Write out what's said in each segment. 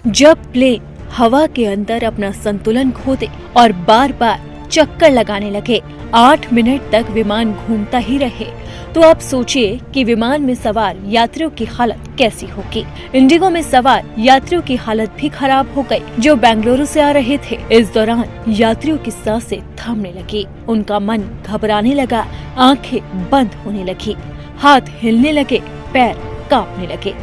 जब प्लेन हवा के अंदर अपना संतुलन खो दे और बार बार चक्कर लगाने लगे, 8 मिनट तक विमान घूमता ही रहे, तो आप सोचिए कि विमान में सवार यात्रियों की हालत कैसी होगी। इंडिगो में सवार यात्रियों की हालत भी खराब हो गई, जो बेंगलुरु से आ रहे थे। इस दौरान यात्रियों की सांसें थमने लगी, उनका मन घबराने लगा, आंखें बंद होने लगी, हाथ हिलने लगे, पैर कांपने लगे,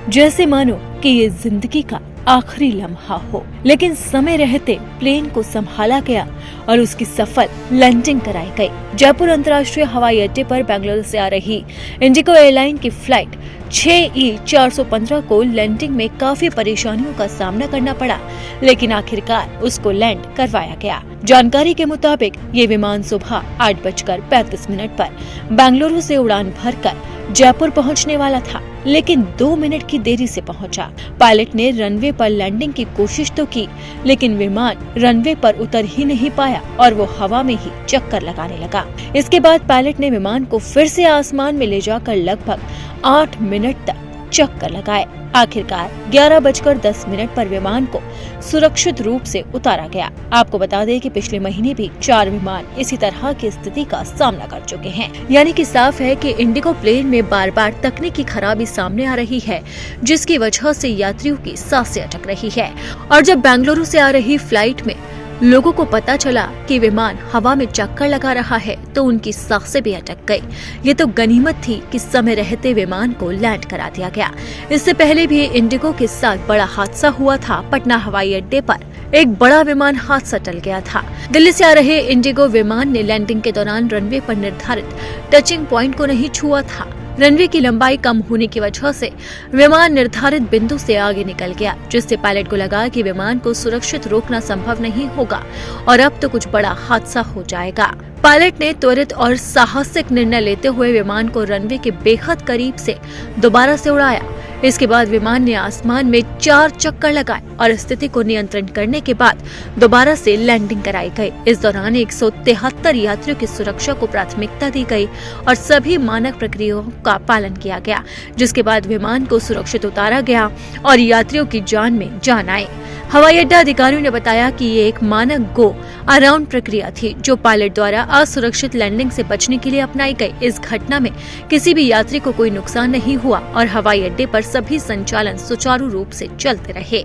जैसे मानो कि ये जिंदगी का आखिरी लम्हा हो। लेकिन समय रहते प्लेन को संभाला गया और उसकी सफल लैंडिंग कराई गई। जयपुर अंतर्राष्ट्रीय हवाई अड्डे पर बेंगलुरु से आ रही इंडिगो एयरलाइन की फ्लाइट 6E415 को लैंडिंग में काफी परेशानियों का सामना करना पड़ा, लेकिन आखिरकार उसको लैंड करवाया गया। जानकारी के मुताबिक ये विमान सुबह 8:35 पर बेंगलुरु से उड़ान भरकर जयपुर पहुंचने वाला था, लेकिन 2 मिनट की देरी से पहुंचा। पायलट ने रनवे पर लैंडिंग की कोशिश तो की, लेकिन विमान रनवे पर उतर ही नहीं पाया और वो हवा में ही चक्कर लगाने लगा। इसके बाद पायलट ने विमान को फिर से आसमान में ले जाकर लगभग 8 मिनट तक चक्कर लगाए। आखिरकार 11:10 पर विमान को सुरक्षित रूप से उतारा गया। आपको बता दें कि पिछले महीने भी 4 विमान इसी तरह की स्थिति का सामना कर चुके हैं। यानी कि साफ है कि इंडिगो प्लेन में बार बार तकनीकी खराबी सामने आ रही है, जिसकी वजह से यात्रियों की सांसें अटक रही है। और जब बेंगलुरु से आ रही फ्लाइट में लोगों को पता चला कि विमान हवा में चक्कर लगा रहा है, तो उनकी सांसें भी अटक गई। ये तो गनीमत थी कि समय रहते विमान को लैंड करा दिया गया। इससे पहले भी इंडिगो के साथ बड़ा हादसा हुआ था। पटना हवाई अड्डे पर एक बड़ा विमान हादसा टल गया था। दिल्ली से आ रहे इंडिगो विमान ने लैंडिंग के दौरान रनवे पर निर्धारित टचिंग पॉइंट को नहीं छुआ था। रनवे की लंबाई कम होने की वजह से विमान निर्धारित बिंदु से आगे निकल गया, जिससे पायलट को लगा कि विमान को सुरक्षित रोकना संभव नहीं होगा और अब तो कुछ बड़ा हादसा हो जाएगा। पायलट ने त्वरित और साहसिक निर्णय लेते हुए विमान को रनवे के बेहद करीब से दोबारा से उड़ाया। इसके बाद विमान ने आसमान में 4 चक्कर लगाए और स्थिति को नियंत्रण करने के बाद दोबारा से लैंडिंग कराई गई। इस दौरान 173 यात्रियों की सुरक्षा को प्राथमिकता दी गई और सभी मानक प्रक्रियाओं का पालन किया गया, जिसके बाद विमान को सुरक्षित उतारा गया और यात्रियों की जान में जान आई। हवाई अड्डा अधिकारियों ने बताया कि ये एक मानक गो अराउंड प्रक्रिया थी, जो पायलट द्वारा असुरक्षित लैंडिंग से बचने के लिए अपनाई गई। इस घटना में किसी भी यात्री को कोई नुकसान नहीं हुआ और हवाई अड्डे पर सभी संचालन सुचारू रूप से चलते रहे।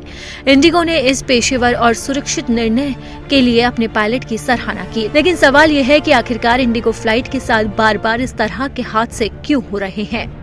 इंडिगो ने इस पेशेवर और सुरक्षित निर्णय के लिए अपने पायलट की सराहना की, लेकिन सवाल ये है कि आखिरकार इंडिगो फ्लाइट के साथ बार बार इस तरह के हादसे क्यों हो रहे हैं।